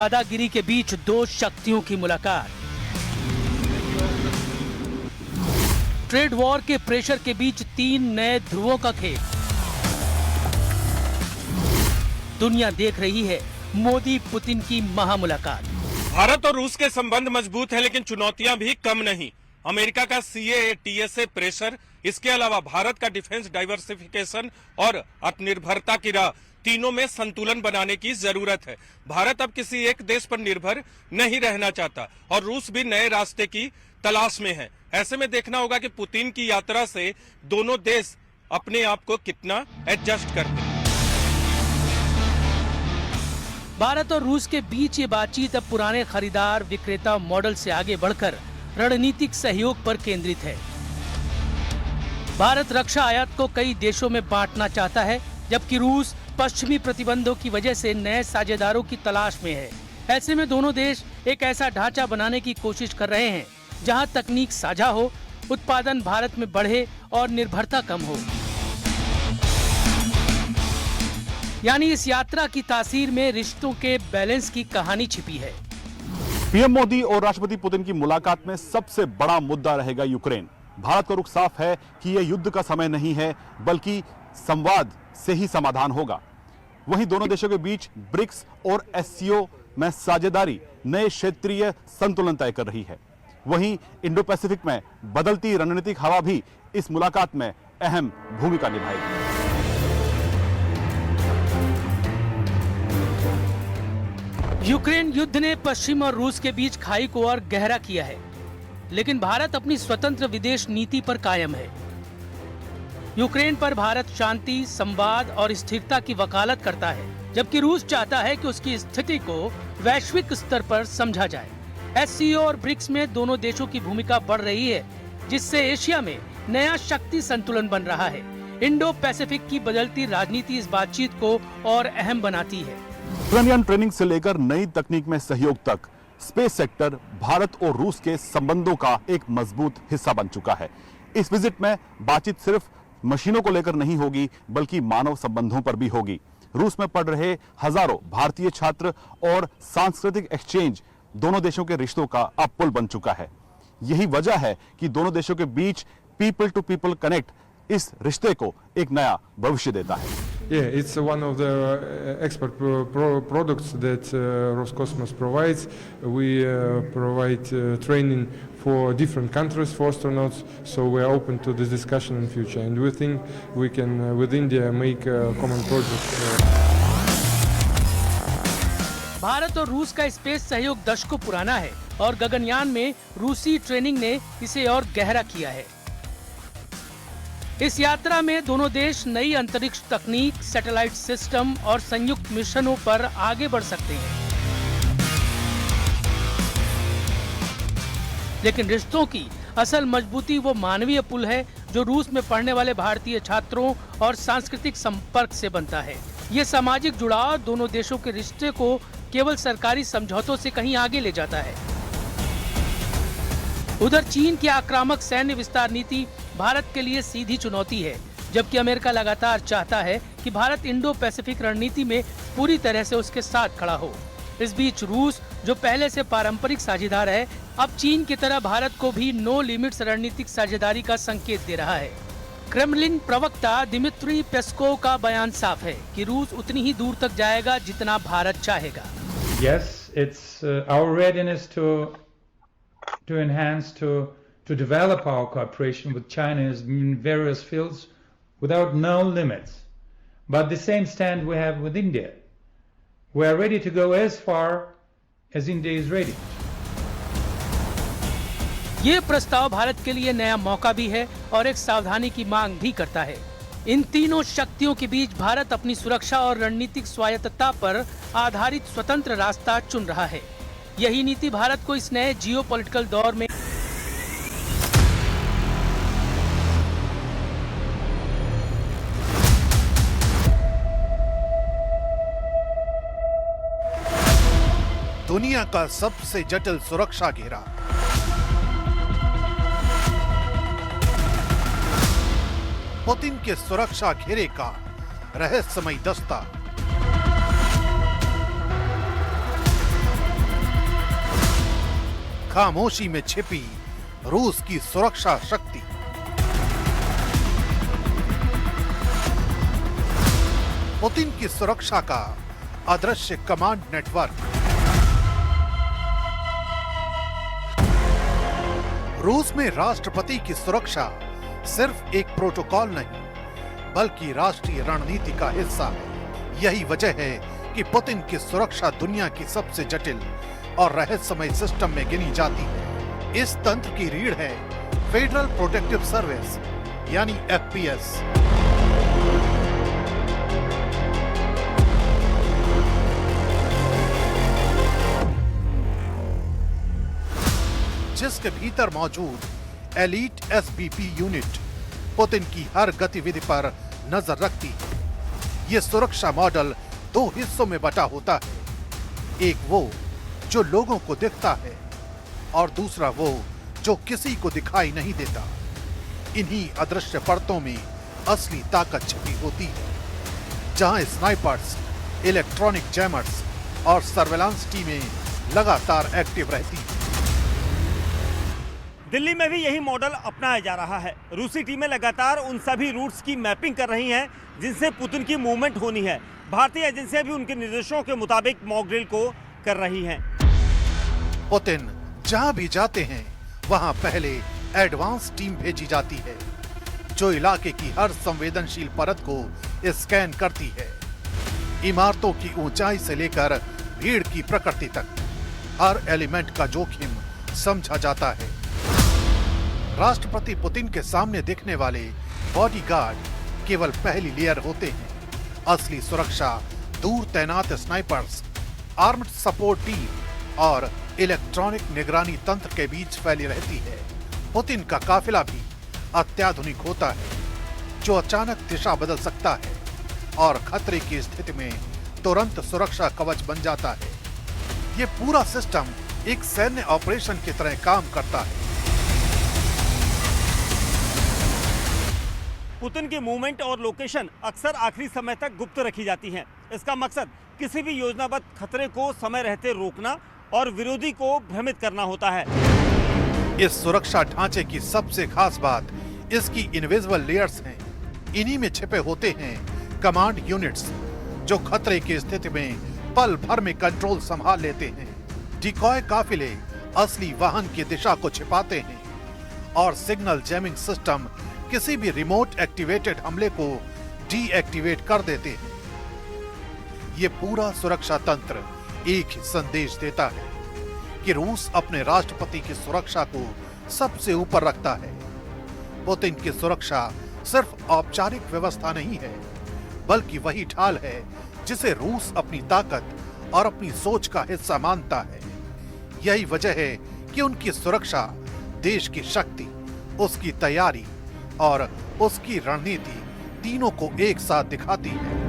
दादागिरी के बीच दो शक्तियों की मुलाकात। ट्रेड वॉर के प्रेशर के बीच तीन नए ध्रुवों का खेल। दुनिया देख रही है मोदी पुतिन की महामुलाकात। भारत और रूस के संबंध मजबूत है, लेकिन चुनौतियां भी कम नहीं। अमेरिका का सीएए टीएसए प्रेशर, इसके अलावा भारत का डिफेंस डाइवर्सिफिकेशन और आत्मनिर्भरता की राह, तीनों में संतुलन बनाने की जरूरत है। भारत अब किसी एक देश पर निर्भर नहीं रहना चाहता और रूस भी नए रास्ते की तलाश में है। ऐसे में देखना होगा कि पुतिन की यात्रा से दोनों देश अपने आप को कितना एडजस्ट करते हैं। भारत और रूस के बीच ये बातचीत अब पुराने खरीदार विक्रेता मॉडल से आगे बढ़कर रणनीतिक सहयोग पर केंद्रित है। भारत रक्षा आयात को कई देशों में बांटना चाहता है, जबकि रूस पश्चिमी प्रतिबंधों की वजह से नए साझेदारों की तलाश में है। ऐसे में दोनों देश एक ऐसा ढांचा बनाने की कोशिश कर रहे हैं जहां तकनीक साझा हो, उत्पादन भारत में बढ़े और निर्भरता कम हो। यानी इस यात्रा की तासीर में रिश्तों के बैलेंस की कहानी छिपी है। पीएम मोदी और राष्ट्रपति पुतिन की मुलाकात में सबसे बड़ा मुद्दा रहेगा यूक्रेन। भारत का रुख साफ है कि यह युद्ध का समय नहीं है, बल्कि संवाद से ही समाधान होगा। वहीं दोनों देशों के बीच ब्रिक्स और एससीओ में साझेदारी नए क्षेत्रीय संतुलन तय कर रही है। वहीं इंडो पैसिफिक में बदलती रणनीतिक हवा भी इस मुलाकात में अहम भूमिका निभाएगी। यूक्रेन युद्ध ने पश्चिम और रूस के बीच खाई को और गहरा किया है, लेकिन भारत अपनी स्वतंत्र विदेश नीति पर कायम है। यूक्रेन पर भारत शांति, संवाद और स्थिरता की वकालत करता है, जबकि रूस चाहता है कि उसकी स्थिति को वैश्विक स्तर पर समझा जाए। एससीओ और ब्रिक्स में दोनों देशों की भूमिका बढ़ रही है, जिससे एशिया में नया शक्ति संतुलन बन रहा है। इंडो पैसिफिक की बदलती राजनीति इस बातचीत को और अहम बनाती है। गगनयान ट्रेनिंग से लेकर नई तकनीक में सहयोग तक स्पेस सेक्टर भारत और रूस के संबंधों का एक मजबूत हिस्सा बन चुका है। इस विजिट में बातचीत सिर्फ मशीनों को लेकर नहीं होगी, बल्कि मानव संबंधों पर भी होगी। रूस में पढ़ रहे हजारों भारतीय छात्र और सांस्कृतिक एक्सचेंज दोनों देशों के रिश्तों का अब पुल बन चुका है। यही वजह है कि दोनों देशों के बीच पीपल टू पीपल कनेक्ट इस रिश्ते को एक नया भविष्य देता है। Yeah, it's one of the export products that Roscosmos provides. We provide training for different countries for astronauts, so we are open to this discussion in future. And we think we can, with India, make a common project. Bharat और रूस का space सहयोग दशकों पुराना है और गगनयान में रूसी ट्रेनिंग ने इसे और गहरा किया है। इस यात्रा में दोनों देश नई अंतरिक्ष तकनीक, सैटेलाइट सिस्टम और संयुक्त मिशनों पर आगे बढ़ सकते हैं। लेकिन रिश्तों की असल मजबूती वो मानवीय पुल है जो रूस में पढ़ने वाले भारतीय छात्रों और सांस्कृतिक संपर्क से बनता है। ये सामाजिक जुड़ाव दोनों देशों के रिश्ते को केवल सरकारी समझौतों से कहीं आगे ले जाता है। उधर चीन की आक्रामक सैन्य विस्तार नीति भारत के लिए सीधी चुनौती है, जबकि अमेरिका लगातार चाहता है कि भारत इंडो पैसिफिक रणनीति में पूरी तरह से उसके साथ खड़ा हो। इस बीच रूस, जो पहले से पारंपरिक साझेदार है, अब चीन की तरह भारत को भी नो लिमिट्स रणनीतिक साझेदारी का संकेत दे रहा है। क्रेमलिन प्रवक्ता दिमित्री पेस्कोव का बयान साफ है कि रूस उतनी ही दूर तक जाएगा जितना भारत चाहेगा। Yes, it's our readiness to enhance to develop our cooperation with China in various fields without no limits. But the same stand we have with India. We are ready to go as far as India is ready. ये प्रस्ताव भारत के लिए नया मौका भी है और एक सावधानी की मांग भी करता है। इन तीनों शक्तियों के बीच भारत अपनी सुरक्षा और रणनीतिक स्वायत्तता पर आधारित स्वतंत्र रास्ता चुन रहा है। यही नीति भारत को इस नए जियोपॉलिटिकल दौर में दुनिया का सबसे जटिल सुरक्षा घेरा, पुतिन के सुरक्षा घेरे का रहस्यमयी दस्ता खामोशी में छिपी रूस की सुरक्षा शक्ति। पुतिन की सुरक्षा का अदृश्य कमांड नेटवर्क। रूस में राष्ट्रपति की सुरक्षा सिर्फ एक प्रोटोकॉल नहीं, बल्कि राष्ट्रीय रणनीति का हिस्सा है। यही वजह है कि पुतिन की सुरक्षा दुनिया की सबसे जटिल और रहस्यमय सिस्टम में गिनी जाती है। इस तंत्र की रीढ़ है फेडरल प्रोटेक्टिव सर्विस यानी FPS। जिसके भीतर मौजूद एलीट SBP यूनिट पुतिन की हर गतिविधि पर नजर रखती है। ये सुरक्षा मॉडल दो हिस्सों में बटा होता है, एक वो जो लोगों को दिखता है और दूसरा वो जो किसी को दिखाई नहीं देता। इन्हीं अदृश्य परतों में असली ताकत छिपी होती है, जहां स्नाइपर्स, इलेक्ट्रॉनिक जैमर्स और सर्वेलांस टीमें लगातार एक्टिव रहती हैं। दिल्ली में भी यही मॉडल अपनाया जा रहा है। रूसी टीमें लगातार उन सभी रूट्स की मैपिंग कर रही हैं जिनसे पुतिन की मूवमेंट होनी है। भारतीय एजेंसियां भी उनके निर्देशों के मुताबिक मॉक ड्रिल को कर रही हैं। पुतिन जहां भी जाते हैं वहां पहले एडवांस टीम भेजी जाती है, जो इलाके की हर संवेदनशील परत को स्कैन करती है। इमारतों की ऊंचाई से लेकर भीड़ की प्रकृति तक हर एलिमेंट का जोखिम समझा जाता है। राष्ट्रपति पुतिन के सामने दिखने वाले बॉडीगार्ड केवल पहली लेयर होते हैं। असली सुरक्षा दूर तैनात स्नाइपर्स, आर्म्ड सपोर्ट टीम और इलेक्ट्रॉनिक निगरानी तंत्र के बीच फैली रहती है। पुतिन का काफिला भी अत्याधुनिक होता है, जो अचानक दिशा बदल सकता है और खतरे की स्थिति में तुरंत सुरक्षा कवच बन जाता है। ये पूरा सिस्टम एक सैन्य ऑपरेशन की तरह काम करता है। पुतिन की मूवमेंट और लोकेशन अक्सर आखिरी समय तक गुप्त रखी जाती हैं। इसका मकसद किसी भी योजनाबद्ध खतरे को समय रहते रोकना और विरोधी को भ्रमित करना होता है। इस सुरक्षा ढांचे की सबसे खास बात इसकी इनविजिबल लेयर्स हैं। इन्हीं में छिपे होते हैं कमांड यूनिट्स, जो खतरे की स्थिति में पल भर में कंट्रोल संभाल लेते हैं। डिकॉय काफिले असली वाहन की दिशा को छिपाते हैं और सिग्नल जैमिंग सिस्टम किसी भी रिमोट एक्टिवेटेड हमले को डीएक्टिवेट कर देते हैं। ये पूरा सुरक्षा तंत्र एक ही संदेश देता है कि रूस अपने राष्ट्रपति की सुरक्षा को सबसे ऊपर रखता है। पुतिन की सुरक्षा सिर्फ औपचारिक व्यवस्था नहीं है, बल्कि वही ढाल है जिसे रूस अपनी ताकत और अपनी सोच का हिस्सा मानता है। यही वजह है कि उनकी सुरक्षा देश की शक्ति, उसकी तैयारी और उसकी रणनीति तीनों को एक साथ दिखाती है।